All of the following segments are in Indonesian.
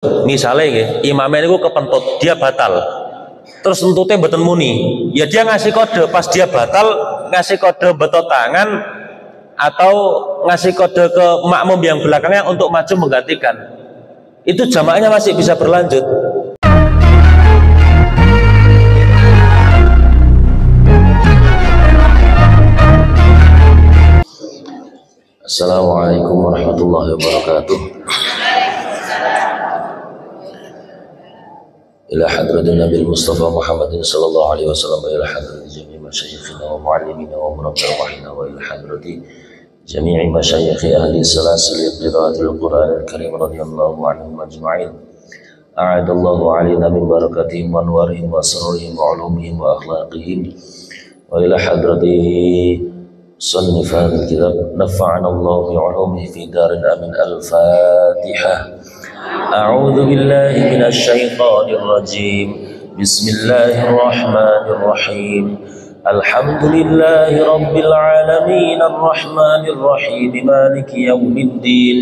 Misalnya nggih, imamnya niku kepentut, dia batal. Terus entutnya mboten muni. Ya dia ngasih kode, pas dia batal ngasih kode betot tangan atau ngasih kode ke makmum yang belakangnya untuk maju menggantikan. Itu jamaahnya masih bisa berlanjut. Assalamualaikum warahmatullahi wabarakatuh. Ila hadratin Nabi Mustafa Muhammadin sallallahu alaihi wasallam wa ila hadrati jami'i masyayikhina wa muallimina wa murabbihina wa ila hadrati jami'i masyayikhi ahli salasil qiraatil Qur'anil Karim radhiyallahu anhum ajma'in. A'adallahu alaina min barakatihim wa anwarihim wa asrarihim wa ulumihim wa akhlaqihim wa ila hadrati صنف هذا الكتاب نفعنا الله بعلومه في دار الأمن. الفاتحة. أعوذ بالله من الشيطان الرجيم. بسم الله الرحمن الرحيم. الحمد لله رب العالمين الرحمن الرحيم مالك يوم الدين.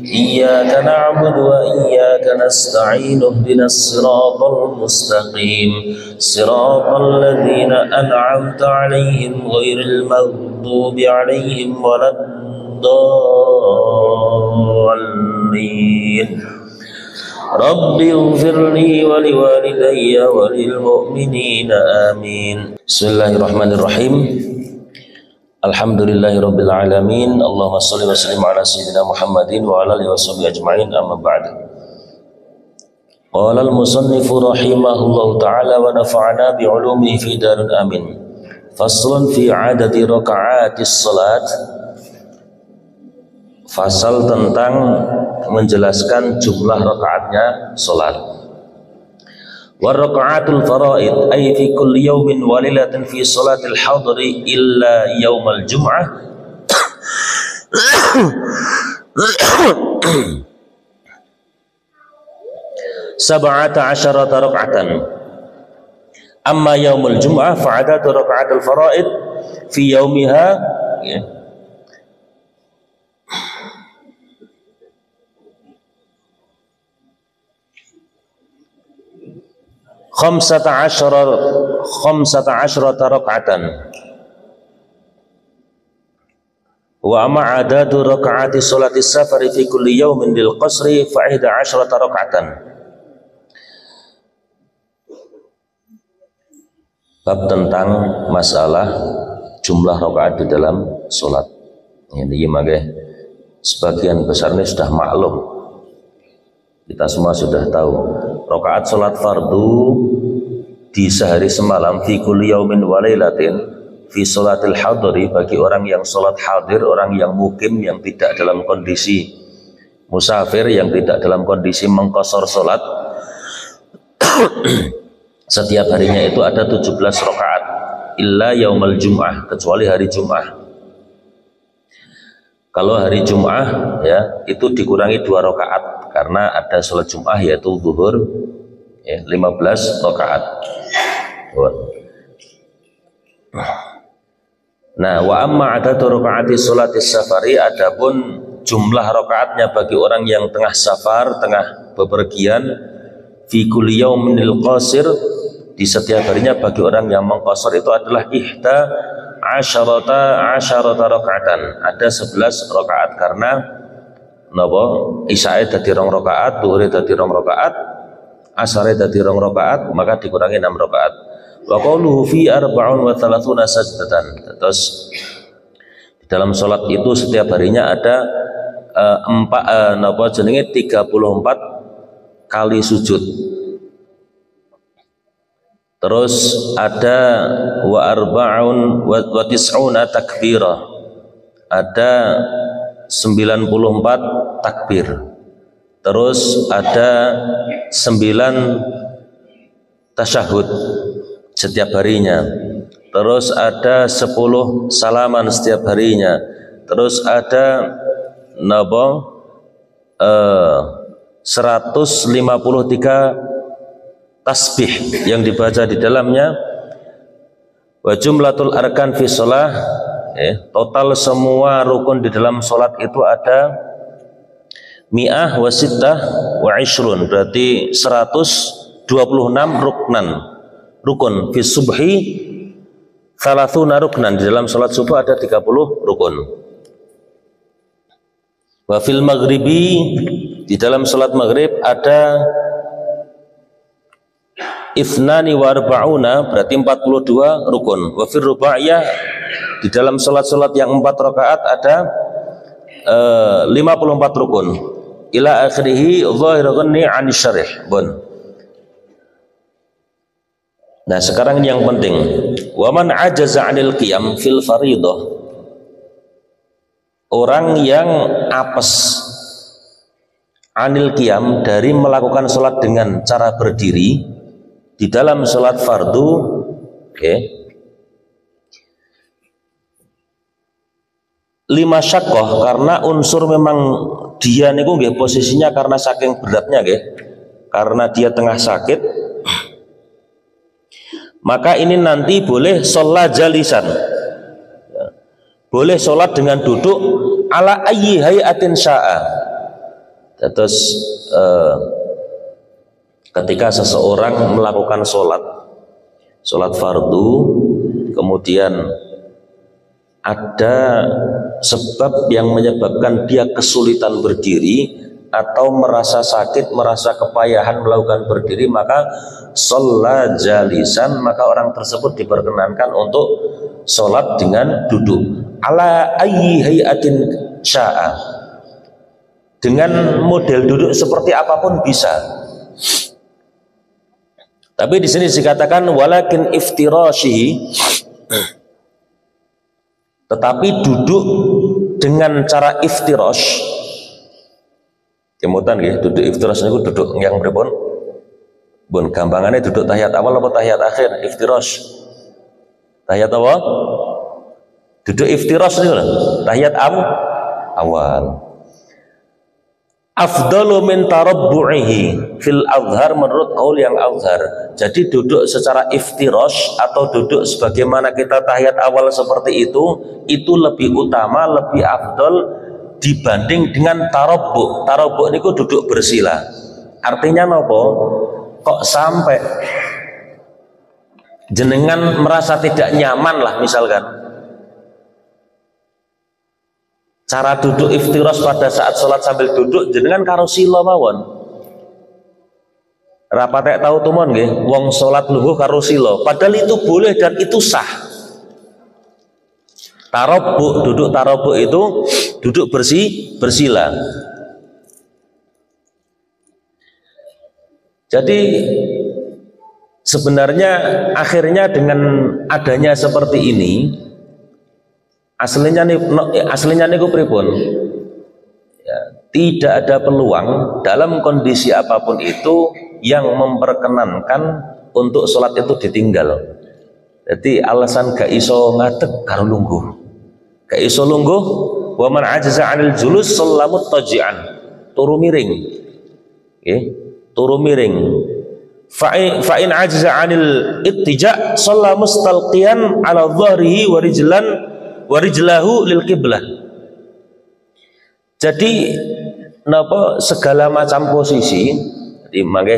إياك نعبد وإياك نستعين. اهدنا الصراط المستقيم صراط الذين أنعمت عليهم غير المغضوب عليهم ولا الضالين. رب اغفر لي ولوالدي وللمؤمنين آمين. بسم الله الرحمن الرحيم. الحمد لله رب العالمين. اللهم صل وسلم على سيدنا محمد وعلى آله وصحبه أجمعين. أما بعد. قال المصنف رحمه الله تعالى ونفعنا بعلومه في دار آمين. فصل في عدد ركعات الصلاة. Fasal tentang menjelaskan jumlah rakaatnya salat. Wa raka'atul faraid ay fi kulli yawmin wa lailatin fi salatil hadri illa yaumal jum'ah. Sab'ata asyarata rak'atan. Amma yaumul jum'ah fa'adatu raka'atul faraid fi yaumiha khamsata asyrata rak'atan. Wa amma adadu rak'ati salati safari fi kulli yawmin lil qasri fa 11 rak'atan. Bab tentang masalah jumlah rakaat di dalam salat. Ini makanya sebagian besar ini sudah maklum. Kita semua sudah tahu rakaat salat fardu di sehari semalam fi kulli yaumin wa lailatin fi salatil hadri bagi orang yang salat hadir, orang yang mukim, yang tidak dalam kondisi musafir, yang tidak dalam kondisi mengqashar salat. Setiap harinya itu ada 17 rakaat illa yaumal jum'ah, kecuali hari Jum'ah. Kalau hari Jum'ah ya itu dikurangi 2 rakaat karena ada sholat Jum'ah yaitu zuhur ya, 15 rakaat. Nah, wa amma adadu rakaati sholatis safari, adapun jumlah rakaatnya bagi orang yang tengah safar, tengah bepergian, fi kulli yauminil qasir, di setiap harinya bagi orang yang mengqasar itu adalah ihda asyarata rakaatan, ada 11 rakaat karena napa isyae dadi 2 rakaat, dhuhur dadi 2 rakaat, asare dadi 2 rakaat, maka dikurangi 6 rakaat. Wa qawluhu fi 34 sajdatan. Terus di dalam salat itu setiap harinya ada 34 kali sujud. Terus ada wa arba'un wa tis'una takbirah. Ada 94 takbir. Terus ada 9 tasyahud setiap harinya. Terus ada 10 salaman setiap harinya. Terus ada 153 tasbih yang dibaca di dalamnya. Wa jumlatul arkan fi shalah, total semua rukun di dalam salat itu ada mi'ah wa sittah wa ishrun, berarti 126 rukun. Fi subhi thalathuna ruknan, di dalam salat subuh ada 30 rukun. Wa fil maghribi, di dalam salat maghrib ada ithnani wa arba'una, berarti 42 rukun. Wa fil rubaiyah, di dalam salat-salat yang 4 rakaat ada 54 rukun. Ila akhirih zahir ghanni 'ani syarih. Nah, sekarang yang penting, wa man ajaza 'anil qiyam fil fariidhah, orang yang apes 'anil qiyam, dari melakukan salat dengan cara berdiri di dalam salat fardu, lima syakoh, karena unsur memang dia niku nggih posisinya karena saking beratnya nggih, karena dia tengah sakit, maka ini nanti boleh sholat jalisan, boleh sholat dengan duduk ala ayyi hayatin sya'a. Terus ketika seseorang melakukan sholat fardu, kemudian ada sebab yang menyebabkan dia kesulitan berdiri atau merasa sakit, merasa kepayahan melakukan berdiri, maka sholat jalisan, maka orang tersebut diperkenankan untuk sholat dengan duduk ala ayyi hayatin sya'a, dengan model duduk seperti apapun bisa. Tapi di sini dikatakan walakin iftirashihi, tetapi duduk dengan cara iftirash. Kemudian nggih, duduk iftirash niku duduk yang pripun? Bun gampangannya duduk tahiyat awal apa tahiyat akhir? Iftirash. Tahiyat apa? Duduk iftirash niku lho, tahiyat awal. Afdalu min tarabbu'ihi fil azhar, menurut qaul yang azhar. Jadi duduk secara iftirash atau duduk sebagaimana kita tahiyat awal seperti itu lebih utama, lebih afdal dibanding dengan tarabbu'. Tarabbu' niku duduk bersila. Artinya napa? Kok sampai jenengan merasa tidak nyaman lah, misalkan cara duduk iftirash pada saat sholat sambil duduk jenengan karo sila mawon. Rapatek tahu tumon nggih, wong sholat lungguh karo sila, padahal itu boleh dan itu sah. Tarabbu, duduk tarabbu itu duduk bersila. Jadi sebenarnya akhirnya dengan adanya seperti ini, aslinya niku pripun? Ya, tidak ada peluang dalam kondisi apapun itu yang memperkenankan untuk sholat itu ditinggal. Jadi alasan gak iso ngadeg karo lungguh, gak iso lungguh, wa man ajaza 'anil julus sallamut taji'an, turu miring. Turu miring. Fa in ajaza 'anil ittija' shalla mustalqiyan 'ala dhahrihi wa rijlahu lil qiblah. Jadi napa segala macam posisi, jadi mangke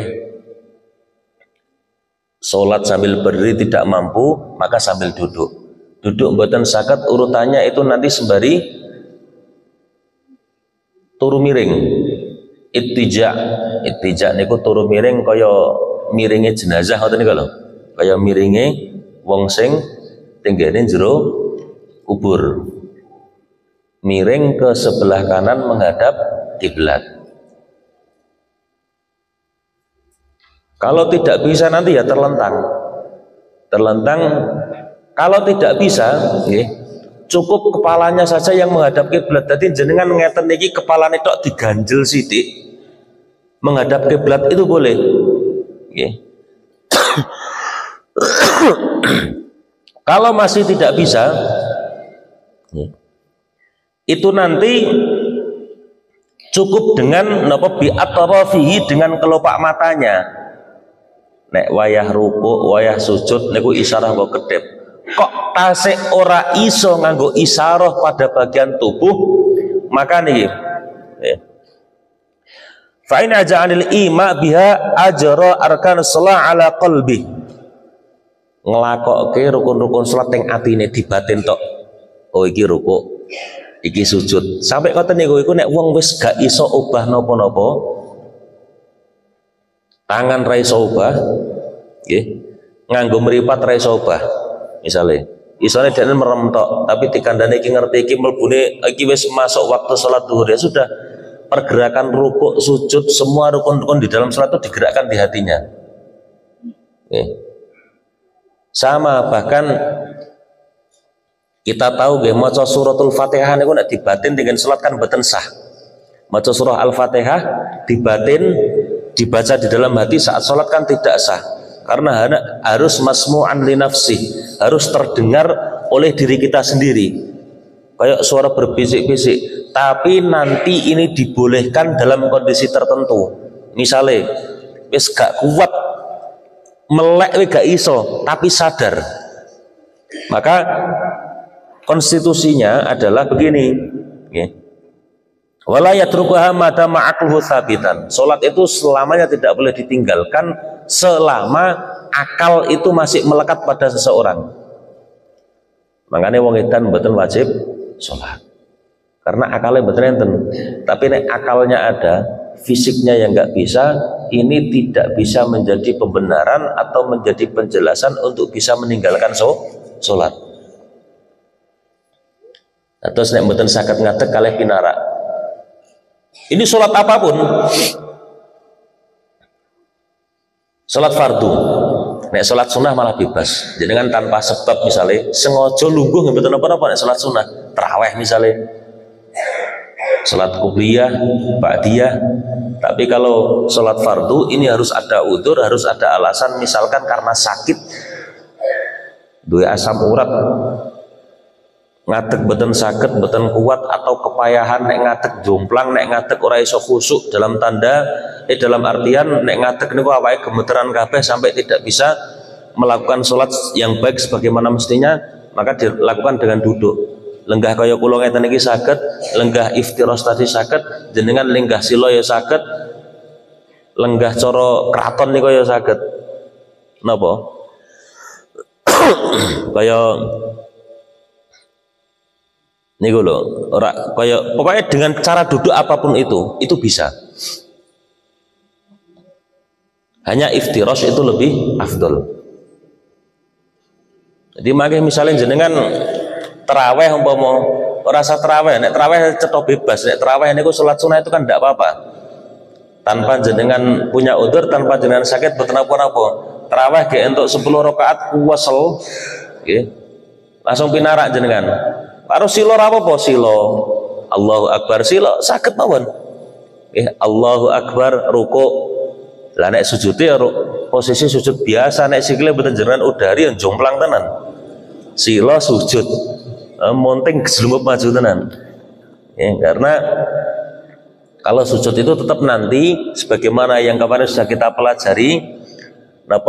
salat sambil berdiri tidak mampu, maka sambil duduk. Duduk mboten saged, urutannya itu nanti sembari turu miring. Ittija niku turu miring kaya miringe jenazah ngoten niku lho. Kaya miringe wong sing tenggene jero kubur, miring ke sebelah kanan menghadap kiblat. Kalau tidak bisa nanti ya terlentang. Kalau tidak bisa, cukup kepalanya saja yang menghadap kiblat. Jadi jenengan ngeten iki kepalane tok diganjel sithik menghadap kiblat itu boleh. Kalau masih tidak bisa, itu nanti cukup dengan napa bi atrafihi, dengan kelopak matanya. Nek wayah ruku, wayah sujud niku isyarah nggo kedip. Kok tasik ora iso nganggo isyarah pada bagian tubuh, maka niki Fa in aja'anil ima biha ajra arkanus shalah ala qalbi. Nglakokke rukun-rukun salat ning atine di batin tok. Oh iki rukuk, iki sujud. Sampai ngoten niku iku nek wong wis gak iso obah napa-napa, tangan ra iso obah, nggih. Nganggo mripat ra iso obah. Misale, isone dene merem tok, tapi dikandani iki ngerti iki mlebune iki wis masuk waktu salat zuhur ya sudah. Pergerakan rukuk, sujud, semua rukun-rukun di dalam salat itu digerakkan di hatinya. Sama, bahkan kita tahu nggih maca suratul Fatihah niku nek dibatin dengan salat kan mboten sah. Maca surah Al-Fatihah dibatin dibaca di dalam hati saat salat kan tidak sah. Karena harus masmu'an li nafsi, harus terdengar oleh diri kita sendiri. Kayak suara berbisik-bisik, tapi nanti ini dibolehkan dalam kondisi tertentu. Misalnya wis gak kuat melek gak iso tapi sadar, maka konstitusinya adalah begini, wala yatrukuha madama aqluhu tsabitan. Salat itu selamanya tidak boleh ditinggalkan selama akal itu masih melekat pada seseorang. Makanya wong edan mboten wajib sholat karena akalnya betul enten, tapi nek akalnya ada, fisiknya yang nggak bisa, ini tidak bisa menjadi pembenaran atau menjadi penjelasan untuk bisa meninggalkan sholat. Atau nek mboten saged ngadeg kalih pinarak. Ini sholat apapun, sholat fardu. Nek sholat sunnah malah bebas. Jenengan tanpa sebab misalnya sengaja lungguh nggak betul apa-apa nek sholat sunnah, tarawih misalnya, sholat kubliyah, ba'diyah. Tapi kalau sholat fardu ini harus ada udzur, harus ada alasan. Misalkan karena sakit, duwe asam urat, ngadeg beten sakit, beten kuat, atau kepayahan nek ngadeg jomplang, nek ngadeg ora iso khusuk dalam artian nek ngadeg niku awake gemeteran kabeh sampai tidak bisa melakukan sholat yang baik sebagaimana mestinya, maka dilakukan dengan duduk. Lenggah kaya kula ngeten iki saged, lenggah iftiros tadi saged, jenengan lenggah sila ya saged, lenggah cara kraton niku ya saged. Napa? Kaya niku lho, ora kaya pokoknya dengan cara duduk apapun itu bisa. Hanya iftirosh itu lebih afdol. Jadi makanya misalnya jenengan terawih umpama ora usah terawih, nek terawih cetha bebas, nek terawih niku salat sunah itu kan tidak apa-apa. Tanpa jenengan punya udzur, tanpa jenengan sakit boten apa-apa. Terawih ge entuk 10 rakaat kuwesel, nggih. Langsung pinarak jenengan. Karo sila ora apa-apa, sila Allahu Akbar, sila saged mawon. Allahu Akbar ruku'. Lah nek sujud ya posisi sujud biasa, nek sikile mboten jenengan udari yang jomplang tenan. Sila sujud. Monting gelumep maju tenan. Karena kalau sujud itu tetap nanti sebagaimana yang kemarin sudah kita pelajari,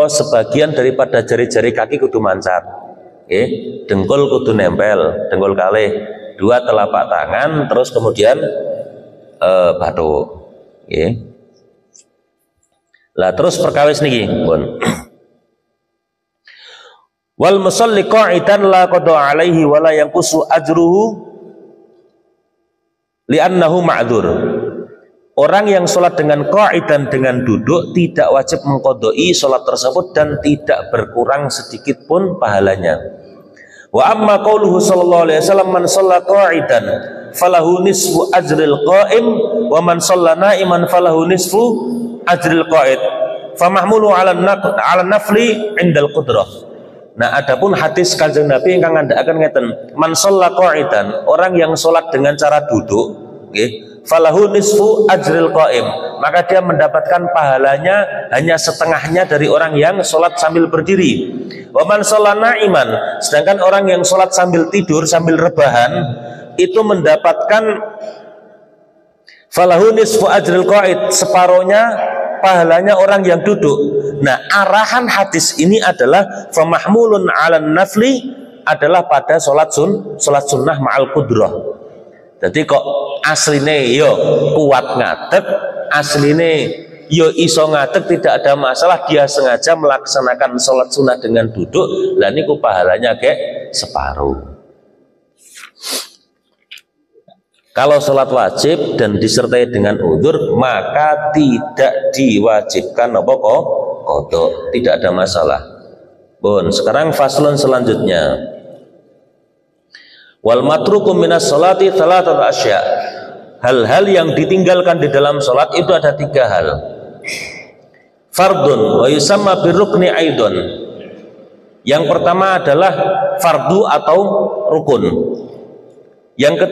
sebagian daripada jari-jari kaki kudu mancat. Dengkul kudu nempel, dengkul kalih, 2 telapak tangan, terus kemudian bathuk. Lah terus perkawis niki, pun. Wal musalli qa'idan la qada alaihi wa la yanqusu ajruhu li'annahu ma'dzur. Orang yang sholat dengan qa'idan, dengan duduk, tidak wajib mengqadai sholat tersebut dan tidak berkurang sedikit pun pahalanya. Wa amma qauluhu sallallahu alaihi wasallam man shalla qa'idan falahu nisfu ajril qa'im wa man shalla na'iman falahu nisfu ajril qa'id fa mahmulu 'ala nafli 'indal qudrah. Nah, adapun hadis Kanjeng Nabi ingkang ngandhakaken ngeten, man shalla qa'idan, orang yang salat dengan cara duduk, nggih, falahu nisfu ajril qa'im, maka dia mendapatkan pahalanya hanya setengahnya dari orang yang salat sambil berdiri. Wa man shalla na'iman, sedangkan orang yang salat sambil tidur, sambil rebahan, itu mendapatkan falahu nisfu ajril qa'id, separohnya pahalanya orang yang duduk. Nah, arahan hadis ini adalah famahmulun 'alan nafli, adalah pada salat sunnah ma'al qudrah. Jadi kok asline yo kuat ngadeg, asline yo iso ngadeg tidak ada masalah, dia sengaja melaksanakan sholat sunnah dengan duduk, lah niku pahalanya kayak separuh. Kalau sholat wajib dan disertai dengan udzur maka tidak diwajibkan apa kok qadha, tidak ada masalah. Bon, sekarang faslun selanjutnya. Wal matruku minas sholati thalathat asya. Hal-hal yang ditinggalkan di dalam sholat itu ada 3 hal. Fardun wa yusamma birrukni aidon. Yang pertama adalah fardu atau rukun. Yang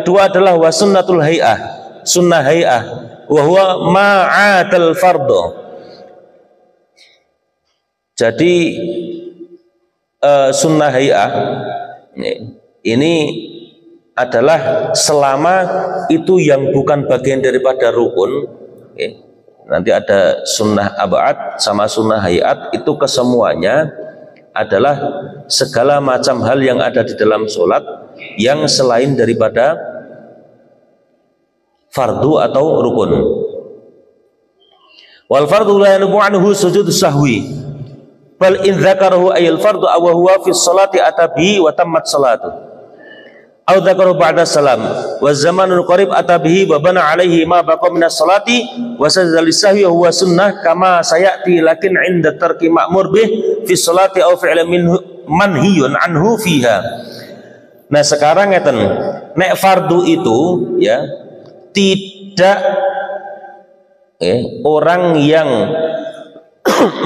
kedua adalah wa sunnatul hay'ah, sunnah hay'ah, wa huwa ma'adal fardhu. Jadi sunnah hay'ah ini adalah selama itu yang bukan bagian daripada rukun. Nanti ada sunnah ab'ad sama sunnah hay'at, itu kesemuanya adalah segala macam hal yang ada di dalam sholat yang selain daripada fardu atau rukun. Wal fardu la yanubu anhu sujud sahwi bal in dzakarahu ayil fardu aw huwa fi sholati atabihi wa tammat salatu aw dzakarahu ba'da salam wa zamanul qarib atabihi wa bana alaihi ma baqa minas salati wa sajada lisahwi huwa sunnah kama sayati lakin 'inda tarki ma'mur bih fi sholati aw fi'lan manhiyun anhu fiha. Nah sekarang ngeten, nek fardu itu ya tidak orang yang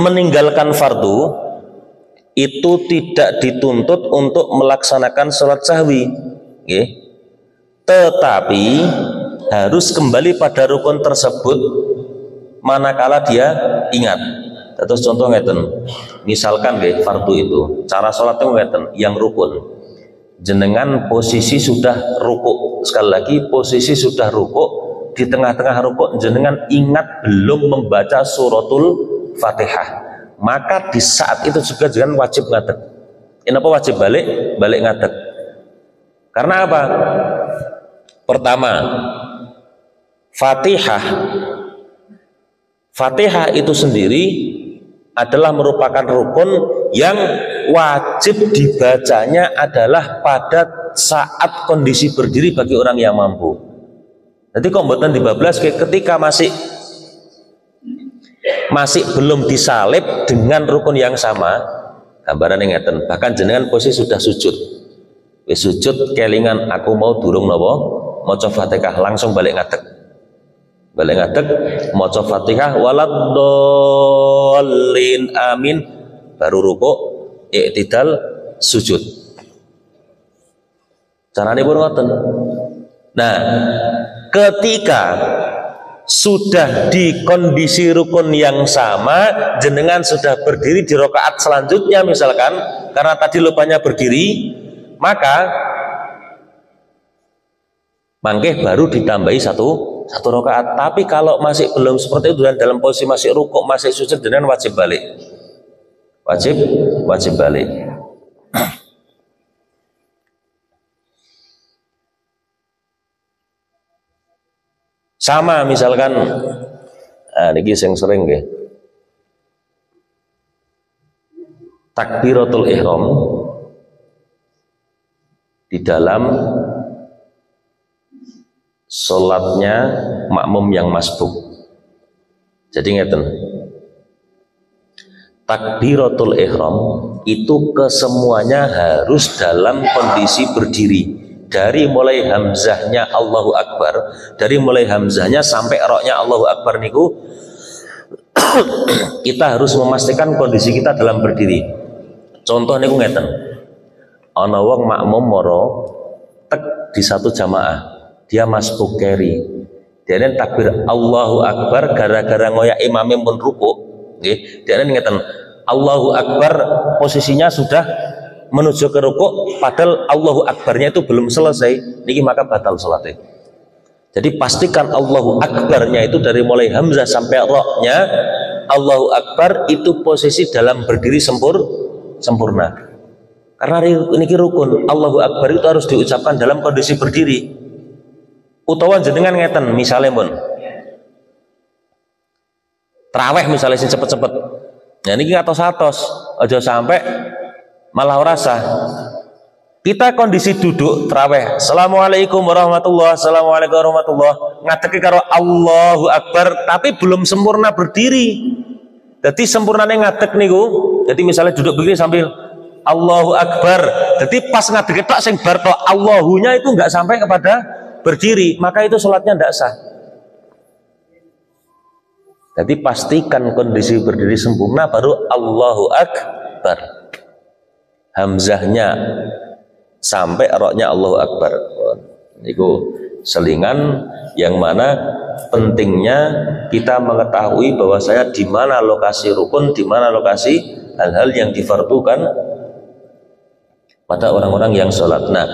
meninggalkan fardu itu tidak dituntut untuk melaksanakan sholat sahwi, tetapi harus kembali pada rukun tersebut manakala dia ingat. Terus contoh ngeten, misalkan fardu itu cara sholatnya ngeten, yang rukun. Jenengan posisi sudah rukuk, sekali lagi posisi sudah rukuk, di tengah-tengah rukuk jenengan ingat belum membaca suratul Fatihah, maka di saat itu juga jangan wajib ngadeg. Kenapa wajib balik ngadeg? Karena apa? Pertama, Fatihah itu sendiri adalah merupakan rukun yang wajib dibacanya adalah pada saat kondisi berdiri bagi orang yang mampu. Jadi komponen dibablas ketika masih belum disalib dengan rukun yang sama, gambaran yang ngeten, bahkan jenengan posisi sudah sujud, kelingan aku mau durung nopo maca Fatihah, langsung balik ngadeg maca Fatihah waladdallin amin, baru rukuk i'tidal sujud. Carane pun ngoten. Nah, ketika sudah di kondisi rukun yang sama, jenengan sudah berdiri di rakaat selanjutnya misalkan, karena tadi lupanya berdiri, maka mangke baru ditambahi satu rakaat. Tapi kalau masih belum seperti itu dan dalam posisi masih rukuk, masih sujud, jenengan wajib balik. Wajib balik. Sama misalkan niki sing sering nggih. Takbiratul ihram di dalam sholatnya makmum yang masbuk. Jadi ngeten, takbiratul ihram itu kesemuanya harus dalam kondisi berdiri. Dari mulai hamzahnya Allahu Akbar, dari mulai hamzahnya sampai roknya Allahu Akbar niku kita harus memastikan kondisi kita dalam berdiri. Contoh niku ngeten, ana wong makmum moro tek di satu jamaah, dia masbuk keri, dia takbir Allahu Akbar gara-gara ngoyak imamnya pun rukuk, dia ngeten Allahu Akbar posisinya sudah menuju ke rukuk, padahal Allahu Akbarnya itu belum selesai, niki maka batal sholatnya. Jadi pastikan Allahu Akbarnya itu dari mulai hamzah sampai roknya Allahu Akbar itu posisi dalam berdiri sempurna. Karena niki rukun, Allahu Akbar itu harus diucapkan dalam kondisi berdiri. Utawa jenengan ngeten, misalnya pun Terawih misalnya sing cepet-cepet. Nah niki atos-atos, aja sampai malah ora sah. Kita kondisi duduk terawih, assalamualaikum warahmatullahi, assalamualaikum warahmatullahi, ngadeki karo Allahu Akbar, tapi belum sempurna berdiri. Jadi sempurnanya ngadek niku, jadi misalnya duduk begini sambil Allahu Akbar, jadi pas ngadek tok sing bar tok Allahunya itu nggak sampai kepada berdiri, maka itu sholatnya nggak sah. Jadi pastikan kondisi berdiri sempurna baru Allahu Akbar. Hamzahnya sampai roknya Allahu Akbar. Itu selingan yang mana pentingnya kita mengetahui bahwa saya di mana lokasi rukun, di mana lokasi hal-hal yang difardukan pada orang-orang yang sholat. Nah,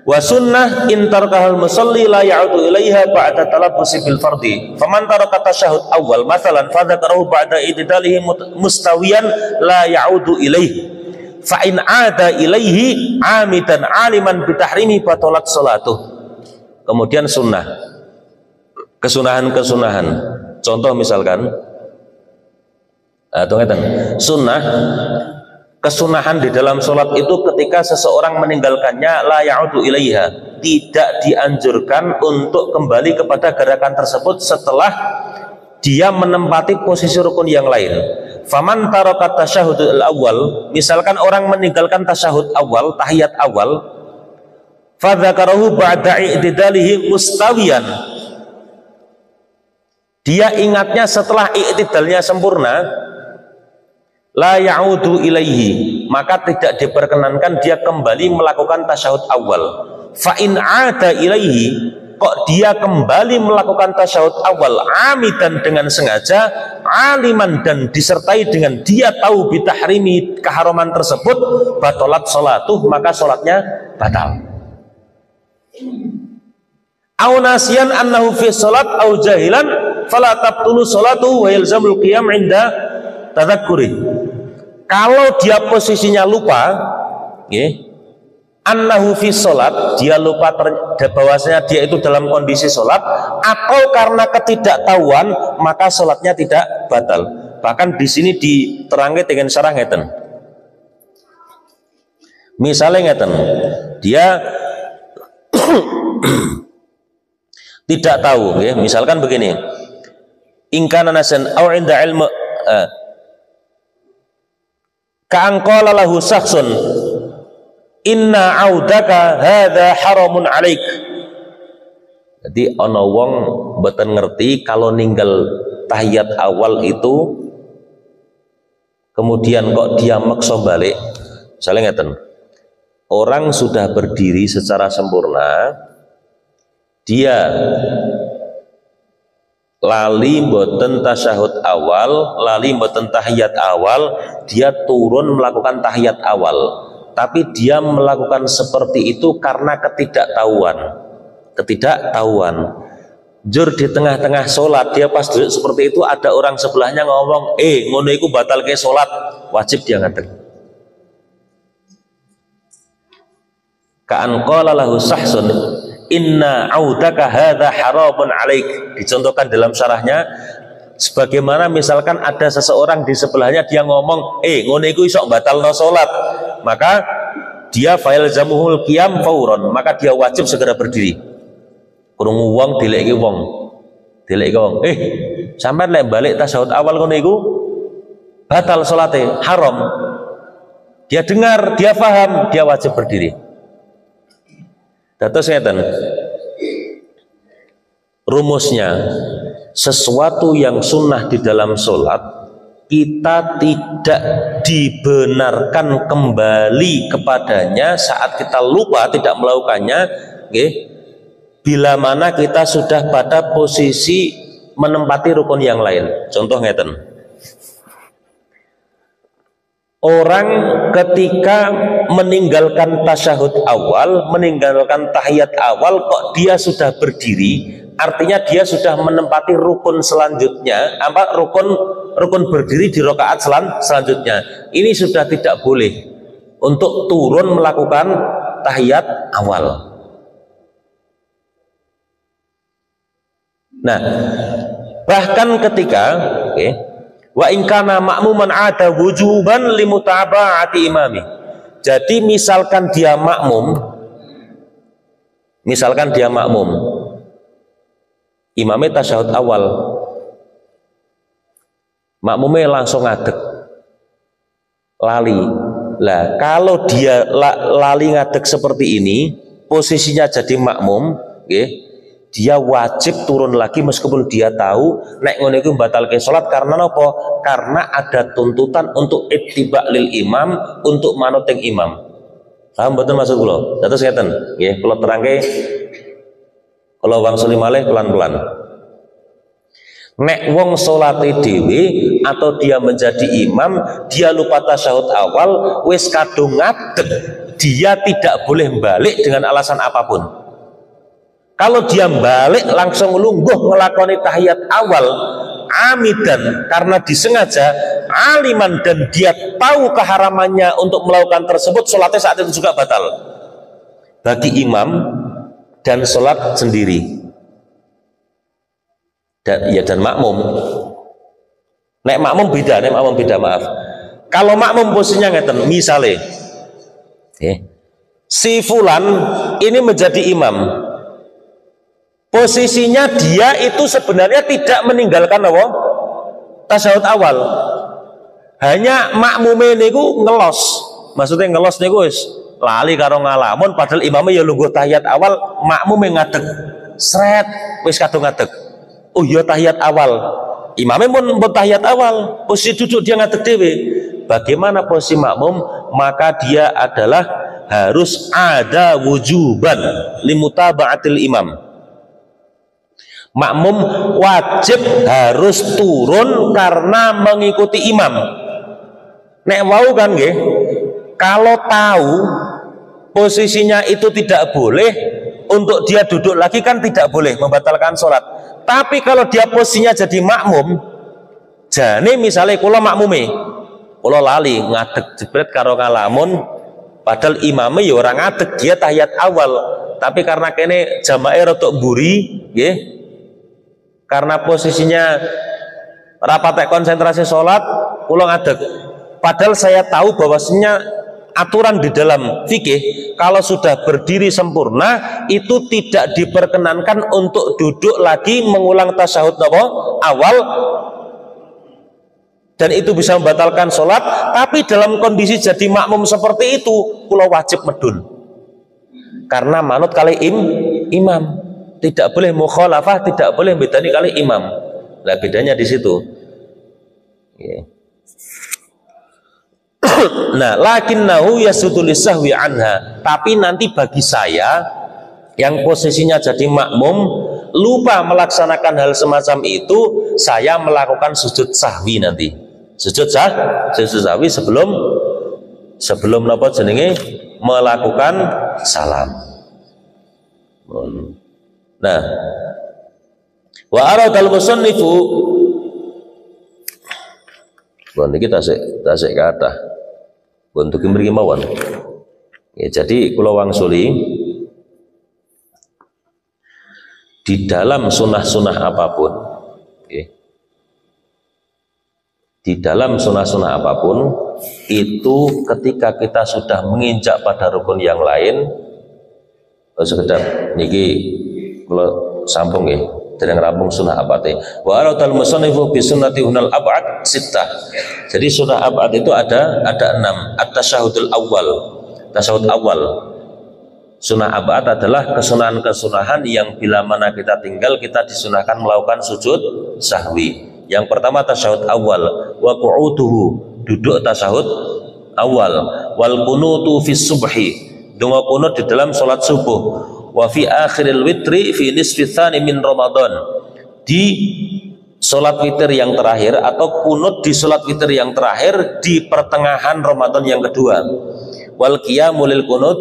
wa sunnah in tarakahal musalli la ya'udu ilaiha ba'da talabbusi bil fardi. Faman taraka tasyahhud awal masalan fa dzakarahu ba'da itidalihi mustawiyan la ya'udu ilaihi. Fa in 'ada ilaihi 'amidan 'aliman bi tahrimi batalat salatuh. Kemudian sunnah. Kesunahan-kesunahan. Contoh misalkan sunnah, kesunahan di dalam sholat itu ketika seseorang meninggalkannya la ya'udu ilaiha, tidak dianjurkan untuk kembali kepada gerakan tersebut setelah dia menempati posisi rukun yang lain. Faman taraka tasyahhudul awal, misalkan orang meninggalkan tasyahud awal, tahiyat awal, fa dzakarahu ba'da i'tidalihi mustawiyan, dia ingatnya setelah i'tidalnya sempurna, la ya'udu ilaihi, maka tidak diperkenankan dia kembali melakukan tasyahud awal. Fa in 'ada ilaihi, kok dia kembali melakukan tasyahud awal amidan dengan sengaja, aliman dan disertai dengan dia tahu bitahrimi keharaman tersebut, batalat salatuh, maka salatnya batal. Au nasiyan annahu fi salat au jahilan fala tabtulu salatuhu wa yalzamul qiyam 'inda tadzakkuri. Kalau dia posisinya lupa, annahu fi sholat, dia lupa bahwasanya dia itu dalam kondisi sholat, atau karena ketidaktahuan, maka sholatnya tidak batal. Bahkan di sini diterangkan dengan syarah ngeten. Misalnya ngeten, dia tidak tahu, misalkan begini, ingkana nasan au inda ilmu ka'angqala lahu sakhsun inna audaka hadha haramun alaik. Jadi ana wong mboten ngerti kalau ninggal tahiyat awal itu kemudian kok dia maksa balik. Misalnya ngeten, orang sudah berdiri secara sempurna, dia lali mboten tasyahud awal, lali mboten tahiyat awal, dia turun melakukan tahiyat awal. Tapi dia melakukan seperti itu karena ketidaktahuan. Jur di tengah-tengah sholat, dia pas duduk seperti itu, ada orang sebelahnya ngomong, ngono iku batal ke sholat, wajib dia ngadeg. Ka'an qala lahu sahsun inna audaka hadha haramun alaik. Dicontohkan dalam syarahnya, sebagaimana misalkan ada seseorang di sebelahnya, dia ngomong, ngono iku iso batalno sholat, maka dia fa'il zamuhul qiyam fauron, maka dia wajib segera berdiri. Krungu wong dileki wong, sampean lek balik tasyahud awal ngono iku batal salate, haram. Dia dengar, dia paham, dia wajib berdiri. Dados ngeten, rumusnya, sesuatu yang sunnah di dalam sholat kita tidak dibenarkan kembali kepadanya saat kita lupa tidak melakukannya, bila mana kita sudah pada posisi menempati rukun yang lain. Contoh ngeten, orang ketika meninggalkan tasyahud awal, meninggalkan tahiyat awal, kok dia sudah berdiri, artinya dia sudah menempati rukun selanjutnya, rukun berdiri di rakaat selanjutnya. Ini sudah tidak boleh untuk turun melakukan tahiyat awal. Nah, bahkan ketika okay. Wa in kana ma'muman ada wujuban limutaba'ati imami. Jadi misalkan dia makmum, imamnya tasyahud awal, makmumnya langsung ngadeg, lali. Lah kalau dia lali ngadeg seperti ini, posisinya jadi makmum, okay, dia wajib turun lagi meskipun dia tahu nek ngono iku batalke salat. Karena apa? Karena ada tuntutan untuk ittiba lil imam, untuk manut ing imam. Paham betul maksud kula? Dados ngeten nggih, kula terangke, kula wangsuli malih pelan-pelan. Nek wong salate dhewe atau dia menjadi imam, dia lupa tasyahud awal, wis kadung ngadeg, dia tidak boleh balik dengan alasan apapun. Kalau dia balik langsung lungguh ngelakoni tahiyat awal amidan karena disengaja, aliman dan dia tahu keharamannya untuk melakukan tersebut, sholatnya saat itu juga batal bagi imam dan sholat sendiri dan makmum. Nek makmum beda, maaf. Kalau makmum posisinya ngeten, misalnya si fulan ini menjadi imam, posisinya dia itu sebenarnya tidak meninggalkan apa? Tasyahud awal. Hanya makmume niku ngelos. Maksudnya ngelos niku wis lali karo ngalamun padahal imamnya ya lungguh tahiyat awal, makmume ngadeg. Sret wis kadung ngadeg. Oh iya tahiyat awal. Imamnya pun tahiyat awal, posisi duduk dia ngadeg dhewe. Bagaimana posisi makmum? Maka dia adalah harus ada wujuban limutaba'atil imam. Makmum wajib harus turun karena mengikuti imam. Nek wau kan nggih, kalau tahu posisinya itu tidak boleh, untuk dia duduk lagi kan tidak boleh, membatalkan sholat. Tapi kalau dia posisinya jadi makmum, jane misalnya kula makmume, kula lali ngadeg jebret karo ngalamun, padahal imamnya ya orang ngadeg, dia tahiyat awal. Tapi karena kene jamaah rotok mburi, nggih, karena posisinya rapat konsentrasi sholat, kula ngadeg. Padahal saya tahu bahwasanya aturan di dalam fikih kalau sudah berdiri sempurna itu tidak diperkenankan untuk duduk lagi mengulang tasyahud awal, dan itu bisa membatalkan sholat. Tapi dalam kondisi jadi makmum seperti itu, kula wajib medun karena manut kali imam. Tidak boleh mukhalafah, tidak boleh bedani kali imam. Lah bedanya di situ. Nah, lakinnahu yasudu lisahwi anha. Tapi nanti bagi saya yang posisinya jadi makmum lupa melaksanakan hal semacam itu, saya melakukan sujud sahwi nanti. Sujud sahwi sebelum napa jenenge melakukan salam. Nah, wa aradal musannifu, niki tasik kata untuk mriki mawon. Ya, jadi kula wangsuli di dalam sunah-sunah apapun, di dalam sunah-sunah apapun itu ketika kita sudah menginjak pada rukun yang lain, sekedar niki kalau sambung ya, dereng rampung sunah abad. Wa aradal musannifu bi sunnati hunal ab'ad sittah. Jadi sunah ab'ad itu ada 6. At-tasyahudul awal. Tasyahud awal. Sunnah ab'ad adalah kesunahan-kesunahan yang bila mana kita tinggal kita disunahkan melakukan sujud sahwi. Yang pertama tasyahud awal, wa qu'uduhu, duduk tasyahud awal, wal qunutu fi subhi, donga qunut di dalam salat subuh. Wa fi akhiril witri fi nisfi tsani min Ramadan, di salat witir yang terakhir atau kunut di salat witir yang terakhir di pertengahan Ramadan yang kedua. Wal qiyamul lil kunut,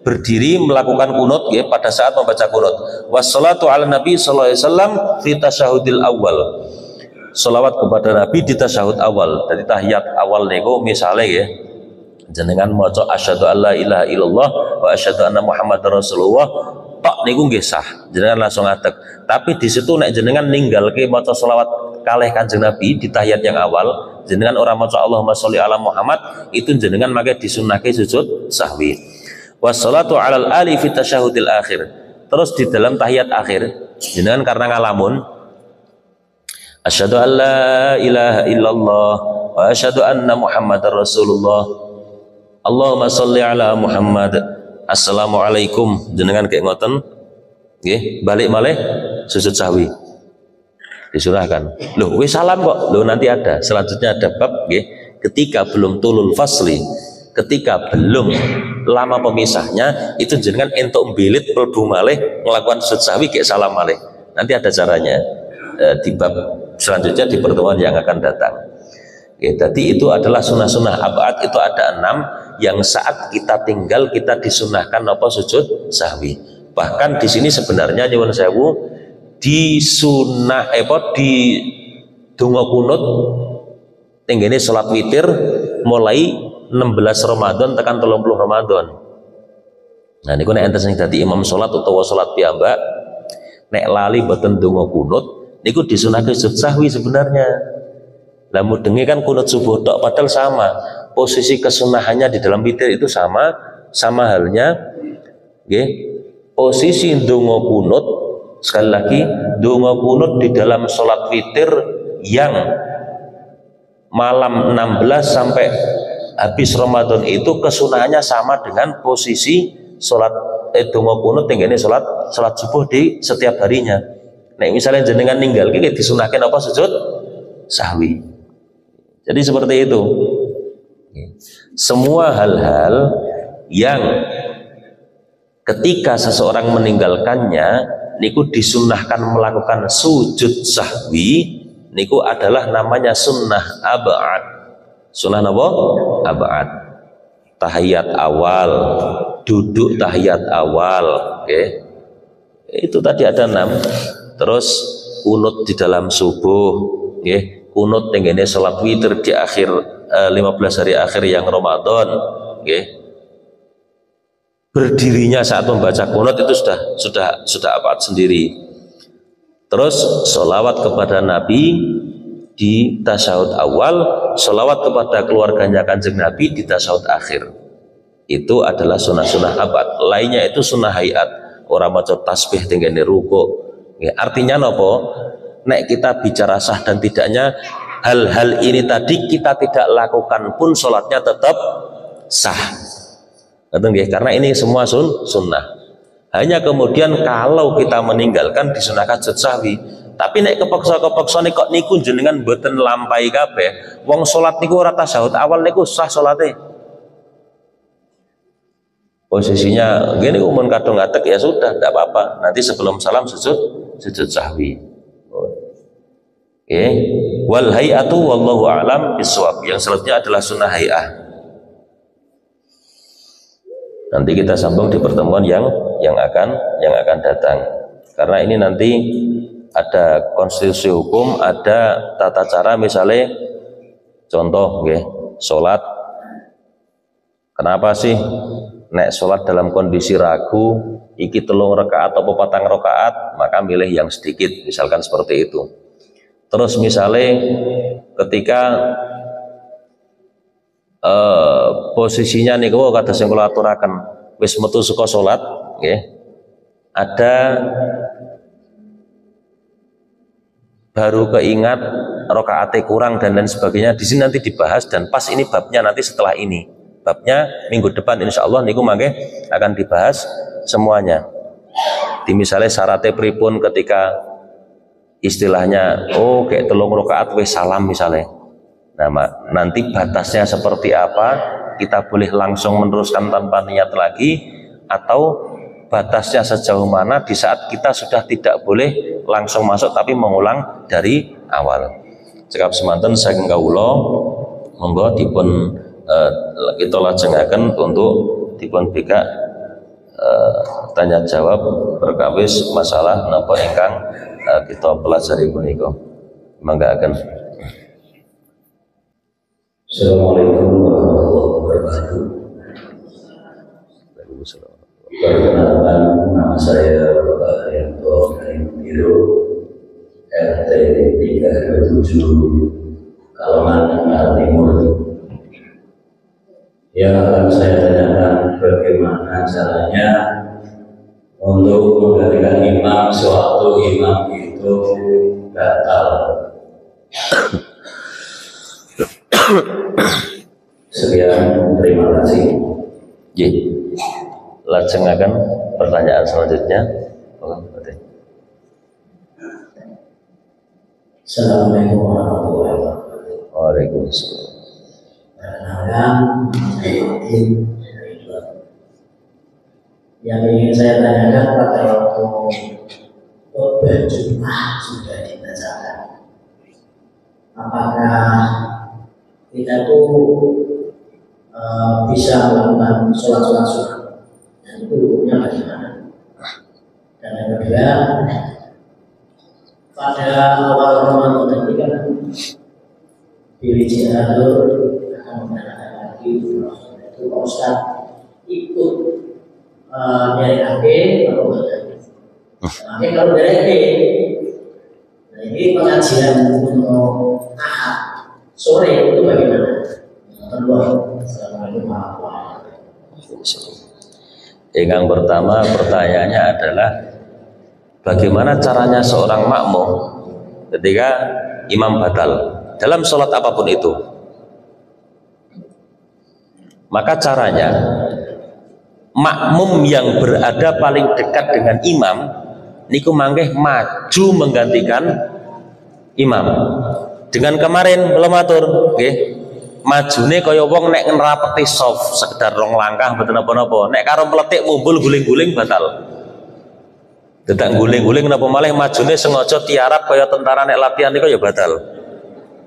berdiri melakukan kunut ya pada saat membaca kunut. Wassalatu ala nabi sallallahu alaihi wasallam fi tasyahudil awal, selawat kepada nabi di tasyahud awal. Dari tahiyat awal niku misalnya ya jenengan maca asyhadu alla ilaha illallah wa asyhadu anna muhammadar rasulullah tok niku nggih sah, jenengan langsung ngadeg. Tapi di situ nek jenengan ninggalke maca selawat kalih Kanjeng Nabi di tahiyat yang awal, jenengan ora maca Allahumma sholli ala Muhammad, itu jenengan maka disunnahke sujud sahwi. Wassalatu alal ali fi tasyahudil akhir. Terus di dalam tahiyat akhir, jenengan karena ngalamun asyhadu an la ilaha illallah wa asyhadu anna Muhammadar Rasulullah. Allahumma sholli ala Muhammad. Assalamualaikum, jenengan kayak ngoten nggih, balik malih sujud sahwi. Disurahkan. Loh, wis salam kok. Loh, nanti ada. Selanjutnya ada bab nggih, ketika belum tulul fasli, ketika belum lama pemisahnya, itu jenengan entuk mbilit mlebu malih ngelakukan sujud sahwi kayak salam malih. Nanti ada caranya di bab selanjutnya di pertemuan yang akan datang. Oke, jadi itu adalah sunnah-sunnah abad, itu ada 6 yang saat kita tinggal kita disunahkan apa sujud sahwi. Bahkan di sini sebenarnya nyuwun sewu di sunnah di donga kunut tenggene salat witir mulai 16 Ramadan tekan 30 Ramadan. Nah niku nek enten sing dadi imam salat utawa salat piyambak nek lali boten donga kunut niku disunahke sujud sahwi sebenarnya. Lah mudenge kan kunut subuh tok padahal sama. Posisi kesunahannya di dalam witir itu sama halnya nggih. Posisi donga kunut, sekali lagi donga kunut di dalam salat witir yang malam 16 sampai habis Ramadan itu kesunahannya sama dengan posisi salat donga kunut tenggene salat subuh di setiap harinya. Nek misalnya jenengan ninggal iki disunahkan apa sujud sahwi. Jadi seperti itu. Semua hal-hal yang ketika seseorang meninggalkannya niku disunnahkan melakukan sujud sahwi, niku adalah namanya sunnah abad. Sunnah apa? Abad. Tahiyat awal, duduk tahiyat awal, oke. Itu tadi ada 6. Terus kunut di dalam subuh, oke. Kunut tenggene salat witir di akhir 15 hari akhir yang Ramadan, oke. Berdirinya saat membaca kunut itu sudah abad sendiri. Terus sholawat kepada Nabi di tasyahud awal, sholawat kepada keluarganya Kanjeng Nabi di tasyahud akhir. Itu adalah sunnah-sunnah abad. Lainnya itu sunnah hayat. Orang maca tasbih tenggene ruku. Artinya nopo? Nek kita bicara sah dan tidaknya hal-hal ini tadi kita tidak lakukan pun sholatnya tetap sah. Karena ini semua sunnah. Hanya kemudian kalau kita meninggalkan disunahkan sujud sahwi. Tapi nek kepeksa nek kok niku jenengan mboten lampahi kabeh. Wong salat niku ora tasyahud awal niku sah salate. Posisinya gini umum kadung ngatek ya sudah, tidak apa-apa. Nanti sebelum salam sujud sahwi. Oke. Wal hay'atu wallahu a'lam bishawab. Yang selanjutnya adalah sunnah hay'ah. Nanti kita sambung di pertemuan yang akan datang. Karena ini nanti ada konstitusi hukum, ada tata cara, misalnya contoh nggih, salat. Kenapa sih nek salat dalam kondisi ragu iki 3 rakaat atau 4 rakaat, maka milih yang sedikit, misalkan seperti itu. Terus misalnya ketika posisinya niku kata sing kula aturaken wis metu saka salat nggih, ada baru keingat rakaate kurang dan lain sebagainya. Di sini nanti dibahas dan pas ini babnya nanti setelah ini. Babnya minggu depan insyaallah niku mangke akan dibahas semuanya. Di misalnya syaratnya pripun ketika istilahnya kayak 3 rakaat wis salam misalnya. Nah, nanti batasnya seperti apa, kita boleh langsung meneruskan tanpa niat lagi, atau batasnya sejauh mana di saat kita sudah tidak boleh langsung masuk tapi mengulang dari awal. Cekap semanten saking kawula monggo dipun kita lajengaken untuk dipun beka tanya jawab perkawis masalah napa ingkang kita pelajari punika. Manggaken. Assalamualaikum warahmatullahi wabarakatuh. Perkenalkan, nama saya Bapak Haryanto dari Biro RT 327 Kalongan Tengah Timur. Yang akan saya tanyakan bagaimana caranya untuk menggantikan imam sewaktu imam itu batal. Sekian, terima kasih. Lajengaken pertanyaan selanjutnya. Assalamualaikum warahmatullahi wabarakatuh. Waalaikumsalam. Perkenalkan, saya Idin dari Dua. Yang ingin saya tanyakan pada waktu khutbah Jumat sudah dibacakan, apakah kita tuh bisa melakukan sholat sunat? Dan itu hukumnya bagaimana? Dan yang kedua, pada awal Ramadan ini kan BWJ akan mengadakan lagi itu Pak Ustaz ikut dari AP atau enggak? Tapi kalau dari AP, nah ini pengajian untuk ahad sore itu bagaimana? Assalamualaikum warahmatullahi wabarakatuh. Yang pertama pertanyaannya adalah bagaimana caranya seorang makmum ketika imam batal dalam sholat apapun itu. Maka caranya makmum yang berada paling dekat dengan imam niku mangkeh maju menggantikan imam. Dengan kemarin belum atur, nggih. Majune kaya wong nek ngerapeti soft sekedar rong langkah mboten napa-napa. Nek karo meletik mumbul guling-guling batal. Dedak guling-guling napa malih majune sengaja tiarap kaya tentara nek latihan niku ya batal.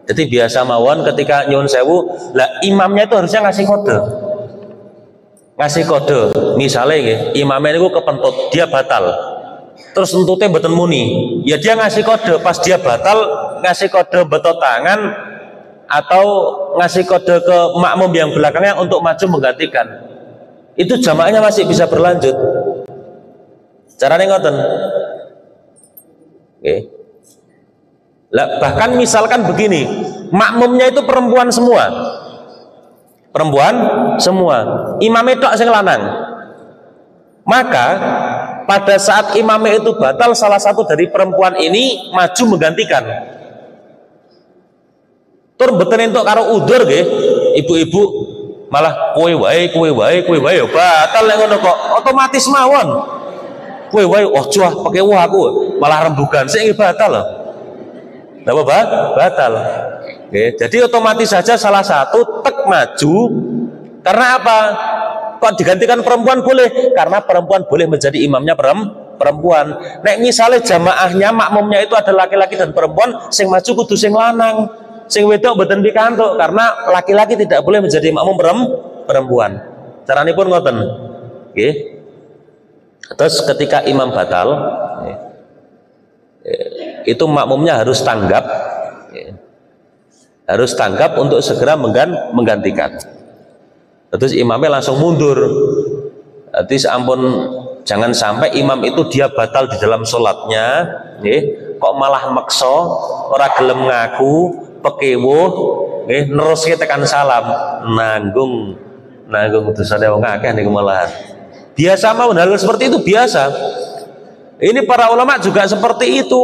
Jadi biasa mawon ketika nyuwun sewu, lah imamnya itu harusnya ngasih kode. Ngasih kode. Misale nggih, imamnya niku kepentut, dia batal. Terus entute mboten muni. Ya dia ngasih kode, pas dia batal ngasih kode betot tangan atau ngasih kode ke makmum yang belakangnya untuk maju menggantikan. Itu jamaahnya masih bisa berlanjut. Caranya ngoten. Oke. Lah bahkan misalkan begini, makmumnya itu perempuan semua. Perempuan semua. Imamnya tok sing lanang. Maka pada saat imamnya itu batal, salah satu dari perempuan ini maju menggantikan. Tur mboten entuk karo udzur nggih, ibu-ibu malah kowe wae ya batal nek ngono kok otomatis mawon. Kowe wae ojo pakai aku malah rembugan sik batal lho. Napa batal. Nggih, jadi otomatis saja salah satu tek maju karena apa? Kok digantikan perempuan boleh? Karena perempuan boleh menjadi imamnya perempuan. Nek misalnya jamaahnya makmumnya itu ada laki-laki dan perempuan, sing maju kudu sing lanang. Sing wedok mboten pikantuk karena laki-laki tidak boleh menjadi makmum perempuan. Caranipun ngoten. Nggih. Terus ketika imam batal, itu makmumnya harus tanggap. Harus tanggap untuk segera menggantikan. Terus imamnya langsung mundur. Jadi seampun jangan sampai imam itu dia batal di dalam sholatnya, kok malah maksa, ora gelem ngaku, pekewuh, neruske tekan salam, nanggung dosane wong akeh niku malahan. Biasa mawon hal seperti itu biasa. Ini para ulama juga seperti itu,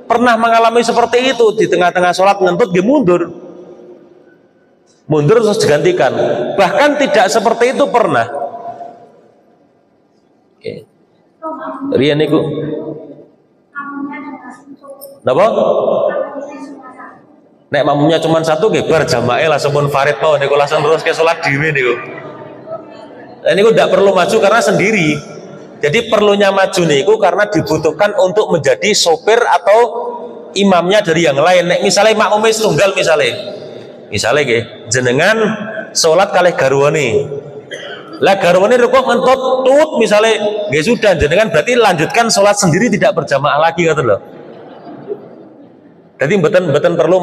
pernah mengalami seperti itu di tengah-tengah sholat ngentut dia mundur terus digantikan. Bahkan tidak seperti itu pernah. Rian niku. Napa? Nek makmumnya cuma satu nggih bar jamaah langsung pun farid mawon niku langsung terus ke salat dhewe niku. Lah niku ndak perlu maju karena sendiri. Jadi perlunya maju niku karena dibutuhkan untuk menjadi sopir atau imamnya dari yang lain. Nek misalnya makmumnya tunggal misalnya nggih jenengan salat kalih garwane. Lah garwane rukuk mentut tut misalnya nggih sudah jenengan berarti lanjutkan salat sendiri tidak berjamaah lagi ngoten lho. Jadi beten perlu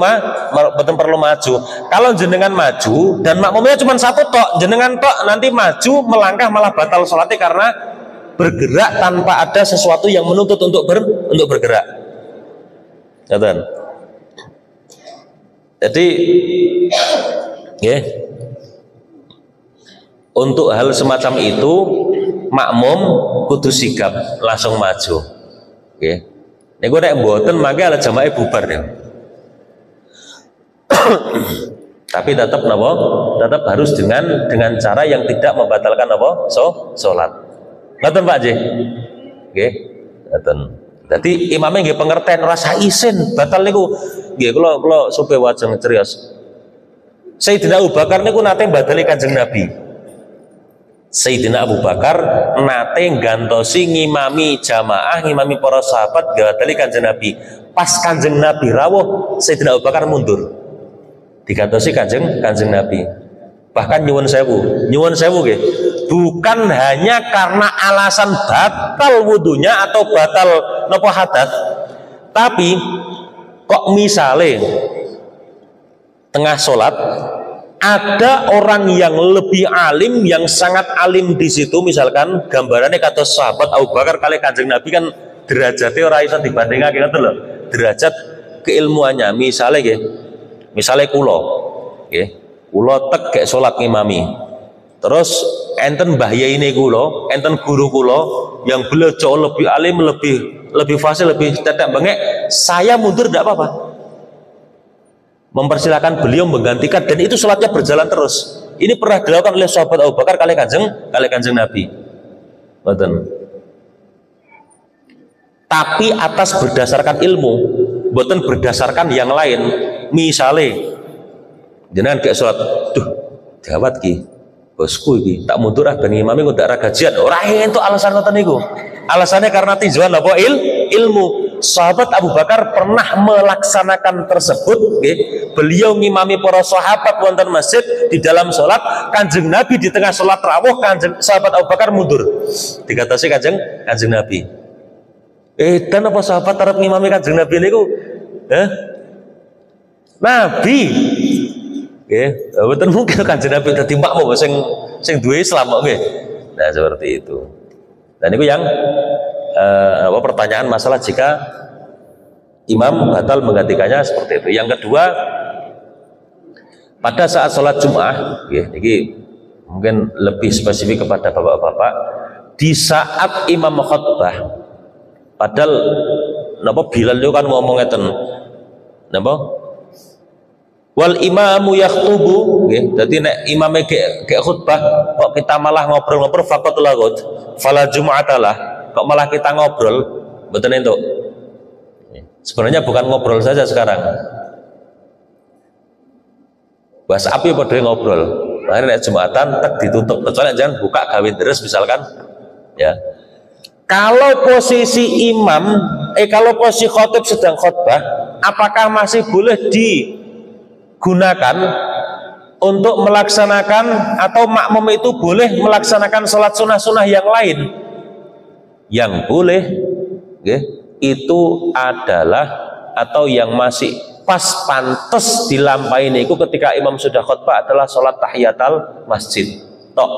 maju. Kalau jenengan maju dan makmumnya cuma satu tok, jenengan tok nanti maju melangkah malah batal sholatnya karena bergerak tanpa ada sesuatu yang menuntut untuk bergerak. Jadi ya, untuk hal semacam itu makmum kudu sigap langsung maju. Nggih. Nek nek mboten mangke ala jamaah bubar ya. Tapi tetap napa? Tetap harus dengan cara yang tidak membatalkan apa? Salat. Ngoten Pak J. Nggih. Ngoten. Dadi imame nggih pengertian rasa isin batal niku nggih kula supaya wajeng cerios. Sayyidina Abu Bakar niku nate badali Kanjeng Nabi. Sayyidina Abu Bakar nate gantosi ngimami jamaah, ngimami para sahabat badali Kanjeng Nabi. Pas Kanjeng Nabi rawuh, Sayyidina Abu Bakar mundur. Digantosi kanjeng Nabi. Bahkan nyuwun sewu nggih, bukan hanya karena alasan batal wudunya atau batal napa hadas, tapi kok misale tengah sholat ada orang yang lebih alim, yang sangat alim di situ, misalkan gambarannya kata sahabat Abu Bakar kali kanjeng Nabi kan derajatnya ora iso dibandingake ngoten lho, derajat keilmuannya. Misalnya kulo tek kayak sholat ngimami, terus enten bahaya ini kulo, enten guru kulo yang beliau jauh lebih alim, lebih fasih, lebih tetek bengek, saya mundur tidak apa-apa, mempersilahkan beliau menggantikan, dan itu sholatnya berjalan terus. Ini pernah dilakukan oleh sahabat Abu Bakar kali kanjeng Nabi. Betul. Tapi atas berdasarkan ilmu, bukan berdasarkan yang lain. Misalnya jenengan kayak sholat, duh gawat ki bosku iki tak mundur ben imame kok ndak ra gajian. Ora entuk alasan ngoten niku. Alasannya karena tinjauan apa? Ilmu. Sahabat Abu Bakar pernah melaksanakan tersebut, okay? Beliau ngimami para sahabat wonten masjid di dalam sholat, Kanjeng Nabi di tengah sholat rawuh, sahabat Abu Bakar mundur. Dikatasi kanjeng Nabi. Dan apa sahabat arep ngimami Kanjeng Nabi niku? Nabi, betul mungkin Kanjeng Nabi dadi makmum sing duwe Islam kok nggih. Nah seperti itu. Dan itu yang pertanyaan masalah jika imam batal menggantikannya seperti itu. Yang kedua, pada saat sholat Jum'ah, ini mungkin lebih spesifik kepada bapak-bapak, di saat imam khutbah, padahal napa Bilal itu kan ngomong ngeten, napa? Wal imamu yakhutubu, jadi nek imame kayak khutbah, kok kita malah ngobrol-ngobrol faqat lagut, fala jum'atalah, kok malah kita ngobrol, betul itu. Sebenarnya bukan ngobrol saja sekarang. Bahas api pada ngobrol. Akhirnya nek Jumatan tak ditutup, kecuali jangan buka gawe deres misalkan, ya. Kalau posisi imam, kalau posisi khotib sedang khutbah, apakah masih boleh digunakan untuk melaksanakan, atau makmum itu boleh melaksanakan sholat sunnah-sunnah yang lain? Yang boleh itu adalah, atau yang masih pas pantes dilampahi niku ketika imam sudah khutbah adalah sholat tahiyatul masjid tok.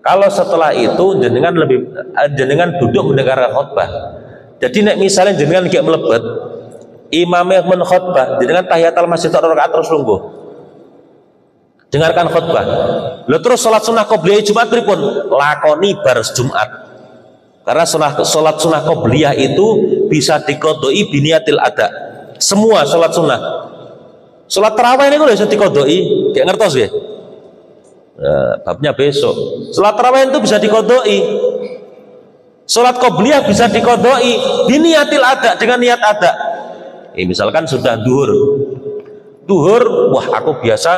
Kalau setelah itu jenengan duduk mendengarkan khutbah. Jadi nek misalnya jenengan kayak melebet imamnya menkhutbah, jenengan tahiyatul masjid rakaat terus lungguh. Dengarkan khutbah. Lalu terus sholat sunnah qobliyah Jumat pripun? Lakoni bar Jumat. Karena sholat sunnah qobliyah itu bisa dikodoi biniatil ada. Semua sholat sunnah. Sholat tarawih ini bisa dikodoi. Kayak ngertos ya? Babnya besok. Sholat tarawih itu bisa dikodoi. Sholat qobliyah bisa dikodoi biniatil ada, dengan niat ada. Misalkan sudah duhur, wah aku biasa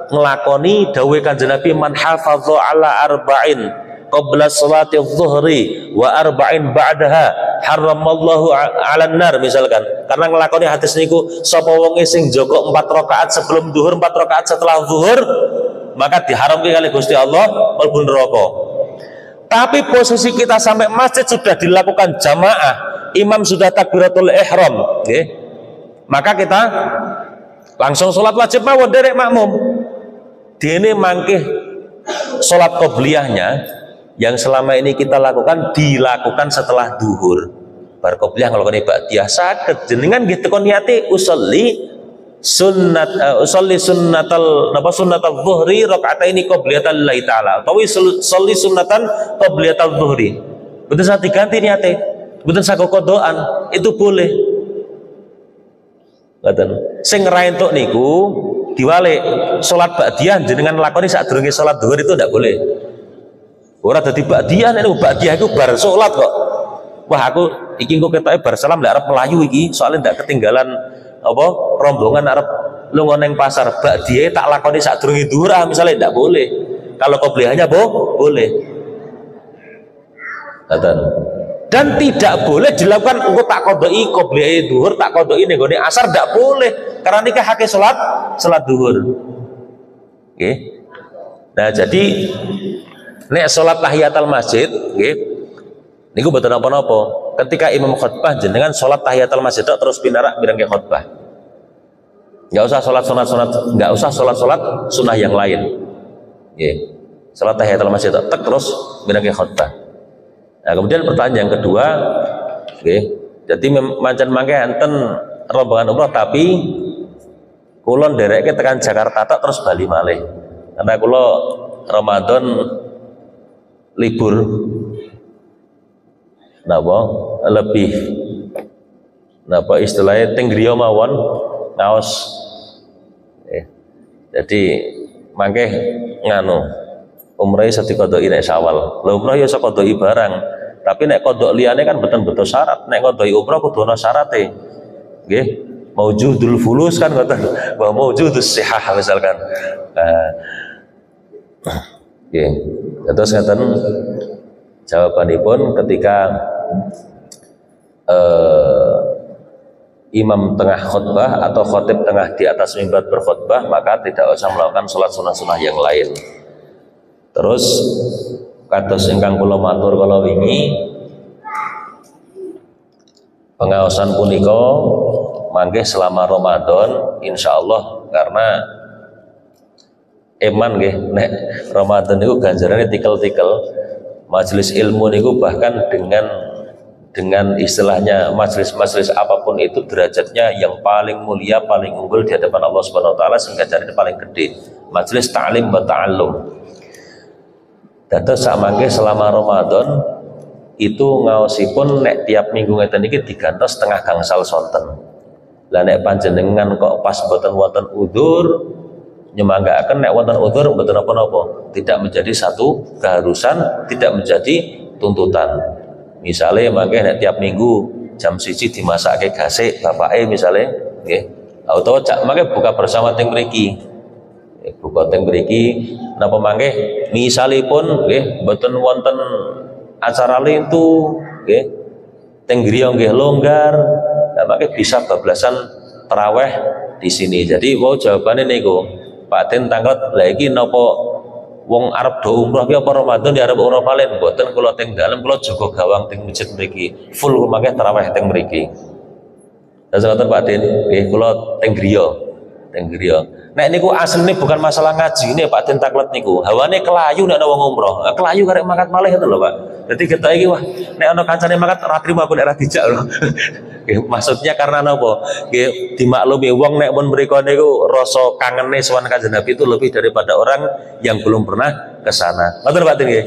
ngelakoni dawuh Kanjeng Nabi, man hafadha ala arba'in qabla salati adh-dhuhri wa arba'in ba'daha haramallahu 'alan nar, misalkan. Karena ngelakoni hadis niku, sapa wonge sing jaga 4 rakaat sebelum zuhur, 4 rakaat setelah zuhur, maka diharamke kali Gusti Allah mlebu neraka. Tapi posisi kita sampai masjid sudah dilakukan jamaah, imam sudah takbiratul ihram, maka kita langsung sholat wajib mawon derek makmum. Dene mangkih sholat qobliyahnya yang selama ini kita lakukan dilakukan setelah duhur. Bar qobliyah nglakoni ba'diyah saged jenengan nggih teko niate usolli sunnatal dhuhri rakaataini qobliyatal lillahi taala utawi sholli sunnatan qobliyatal dhuhri. Mboten usah diganti niate, mboten saged kodokan, itu boleh. Ngoten. Sing ra entuk niku diwalik salat ba'diyah jenengan lakoni sadurunge salat dhuhur itu ndak boleh. Ora dadi ba'diyah, nek ba'diyah iku bar salat kok. Wah aku iki engko ketoke bar salam ndak arep melayu iki, soalnya ndak ketinggalan apa rombongan arep lunga ning pasar. Ba'diyah tak lakoni sadurunge dhuhur misalnya ndak boleh. Kalau qobliyahnya boleh. Ngoten. Dan tidak boleh dilakukan engko tak qodoi qobliyah dhuhur tak qodoi ning gone asar ndak boleh. Karena nikah hake salat dhuhur. Nggih. Nah, jadi nek salat tahiyatul masjid nggih niku mboten napa-napa. Ketika imam khutbah jenengan salat tahiyatul masjid terus pinarak mirengke khutbah. Enggak usah salat-salat, enggak usah salat-salat sunah yang lain. Nggih. Salat tahiyatul masjid tek terus mirengke khutbah. Nah, kemudian pertanyaan yang kedua, nggih. Jadi mancen mangke enten rombongan umroh tapi kula nderekke tekan Jakarta tok terus bali malih. Karena kula Ramadan libur napa lebih napa istilahnya tenggriya mawon ngaos jadi mangke nganu umrah iso dikodhoki nek Syawal. Lha umrah ya iso kodhoki barang, tapi nek kodhok liyane kan betul-betul syarat. Nek kodhoki umrah kudu ana syarate. Nggih, maujudul fulus kan ngoten. Wa maujudus sihah misalkan. Nggih. Terus ngaten jawabanipun ketika imam tengah khutbah atau khotib tengah di atas mimbar berkhutbah, maka tidak usah melakukan sholat sunnah-sunnah yang lain. Terus kados ingkang kula matur kala wingi pengaosan punika mangke selama Ramadan insyaallah, karena eman nggih nek Ramadan niku ganjarane tikel-tikel. Majelis ilmu niku bahkan dengan istilahnya majelis apapun itu derajatnya yang paling mulia, paling unggul di hadapan Allah Subhanahu wa taala, sehingga carane paling gede. Majelis ta'lim wa ta'allum. Dados samangke selama Ramadan itu ngaosipun nek tiap minggu ngeten iki digantos setengah gangsal sonten. Lah nek panjenengan kok pas boten wonten udzur nyemanggaken, nek wonten udzur mboten napa-napa, tidak menjadi satu keharusan, tidak menjadi tuntutan. Misalnya mangke nek tiap minggu jam 1 dimasake gasik bapake misalnya nggih, utawa mangke buka bersama teng mriki. Buka teng mriki napa mangke misalipun nggih mboten wonten acara lintu nggih, teng griya nggih longgar, nah mangke bisa bablasan tarawih di sini. Jadi wow jawabane niku Pak Den tanglet lha iki napa wong arep do umroh ki apa Ramadan ya arep umroh palen mboten, kula teng dalem kula jaga gawang teng masjid mriki full mangke tarawih teng mriki. Lah ngoten Pak Den nggih kula teng griya. Nek niku asline bukan masalah ngaji ini Pak Den taklet niku. Hawane kelayu nek ana wong umroh. Kelayu karek mangkat malih ngoten lho Pak. Dadi kita iki wah nek ana kancane mangkat ora trimo aku nek ora dijak lho. Maksudnya karena napa? Nggih dimaklumi wong nek mun mriku niku rasa kangene sowan Kanjeng Nabi itu lebih daripada orang yang belum pernah ke sana. Ngoten Pak Den nggih.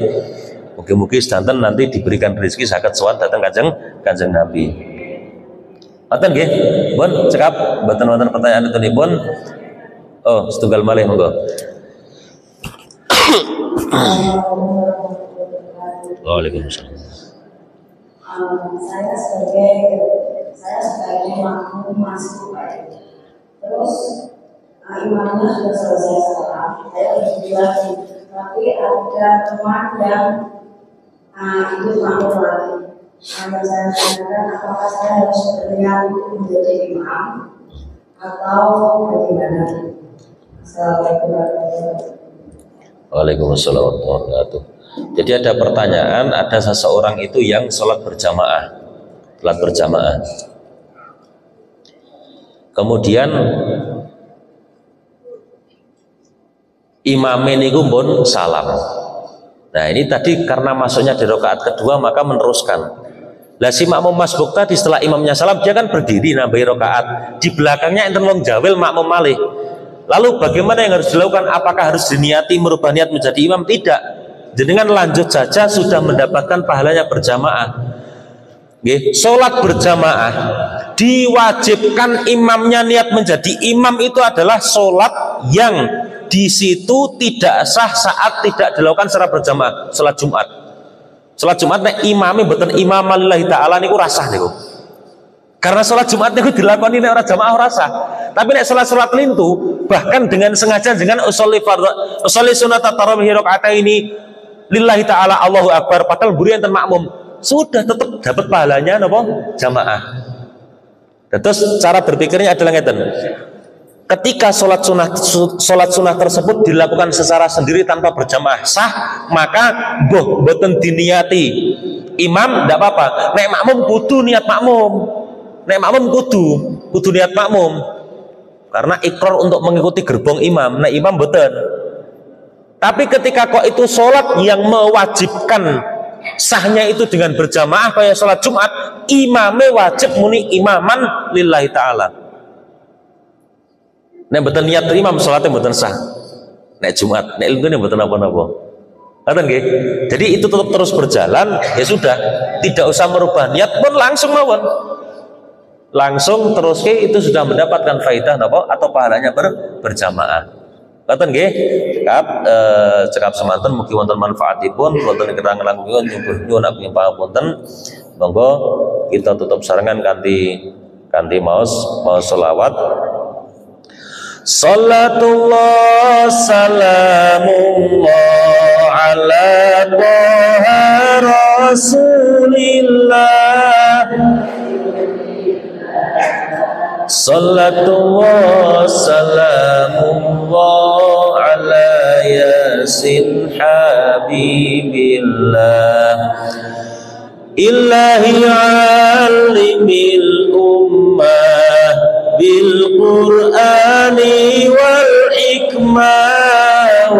Mugi-mugi sedanten nanti diberikan rezeki saged sowan dhateng Kanjeng Nabi. Ngoten nggih. Pun cekap mboten wonten pertanyaan pun. Oh, setunggal malih monggo. Waalaikumsalam. Saya sebagai makmum masuk terus imamnya sudah selesai sholat, saya berdua tapi ada teman yang ikut makmum lagi. Saya tanyakan apakah saya harus berniat menjadi imam atau bagaimana? Waalaikumsalam warahmatullahi wabarakatuh. Jadi ada pertanyaan, ada seseorang itu yang sholat berjamaah. Kemudian imame niku pun salam. Nah ini tadi karena masuknya di rakaat kedua maka meneruskan. Lah si makmum masbuk tadi setelah imamnya salam dia kan berdiri nambahi rakaat. Di belakangnya enten wong jawil makmum malih. Lalu bagaimana yang harus dilakukan? Apakah harus diniati merubah niat menjadi imam? Tidak. Jenengan lanjut saja sudah mendapatkan pahalanya berjamaah. Sholat berjamaah diwajibkan imamnya niat menjadi imam itu adalah sholat yang di situ tidak sah saat tidak dilakukan secara berjamaah. Sholat Jumat. Sholat Jumat nek imamnya betul imam lillahi ta'ala niku rasah niku. Karena sholat Jumat niku dilakoni nek ora jamaah rasah. Tapi nek sholat lintu bahkan dengan sengaja dengan usolli sunat tarawih rakaataini lillahi ta'ala Allahu akbar padahal buri enten makmum sudah tetap dapat pahalanya napa jamaah. Terus cara berpikirnya adalah ngeten. Ketika sholat sunnah tersebut dilakukan secara sendiri tanpa berjamaah sah, maka boten diniati imam tidak apa-apa. Nek makmum kudu niat makmum. Nek makmum kudu niat makmum. Karena ikrar untuk mengikuti gerbong imam. Nek imam boten. Tapi ketika kok itu sholat yang mewajibkan sahnya itu dengan berjamaah kayak sholat Jumat, imamnya wajib muni imaman lillahi ta'ala. Nek betul niat imam sholatnya betul sah. Nek Jumat, nek itu betul apa-apa. Ngerti nggih? Jadi itu tetap terus berjalan, ya sudah, tidak usah merubah niat pun langsung mawon. Langsung terus itu sudah mendapatkan faidah napa atau pahalanya berjamaah. Ngoten nggih, cekap semanten mugi wonten manfaatipun, wonten keterangan langkung nyuwun ageng pangapunten. Monggo kita tutup sarengan kanthi maos selawat. Salatullah salamullah ala Taha Rasulillah. Salatullah salamullah ala Yasin Habibillah. Ilahi alimil ummah bil Qur'ani wal hikmah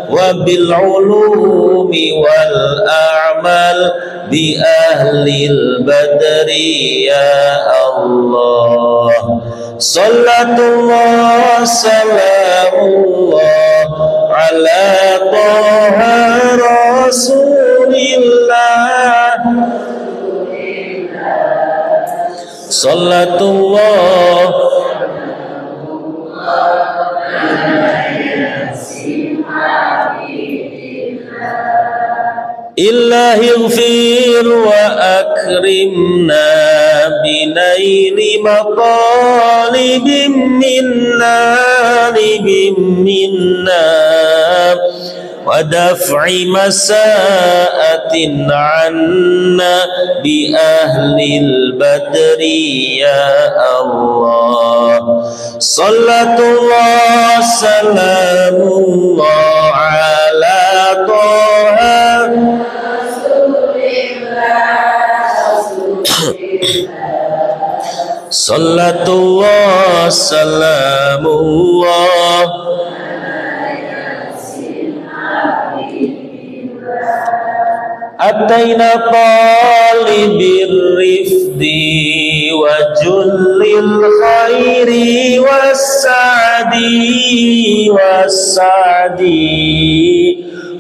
wa bil ulumi wal a'mal bi ahlil badri ya Allah. Sallatullah salamullah ala Taha Rasulillah. Sallatullah Ilahi ighfir wa akrimna binaili maqalibim minna wa daf'i masa'atin anna bi ahlil badri ya Allah. Sallatullah salamullah ala Taha Sallatullah salamullah Ataina talibir rifdi wa jullil khairi was-sa'di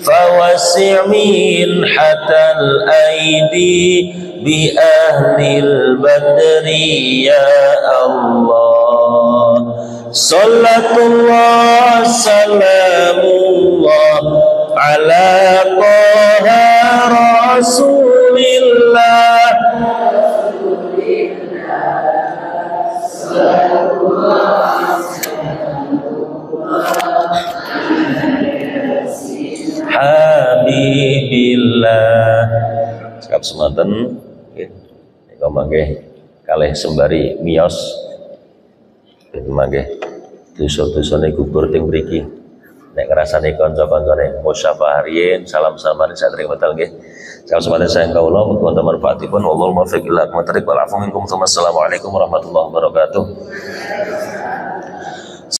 fawasi' minhatal aidi bi ahlil badri ya Allah. Sallatullah salamullah ala Taha Rasulillah. Habibillah. Cekap semanten nggih. Nika mangke kalih sembari miyos. Mangke dosa-dosane kubur teng mriki. Nek ngrasane kanca-kancane musyafah riyin salam-salaman sak terima batal nggih. Cekap semanten sayang kawula mugi wonten manfaatipun wallahu muwaffiq ila aqwamit thoriq wal afu minkum. Assalamualaikum warahmatullahi wabarakatuh.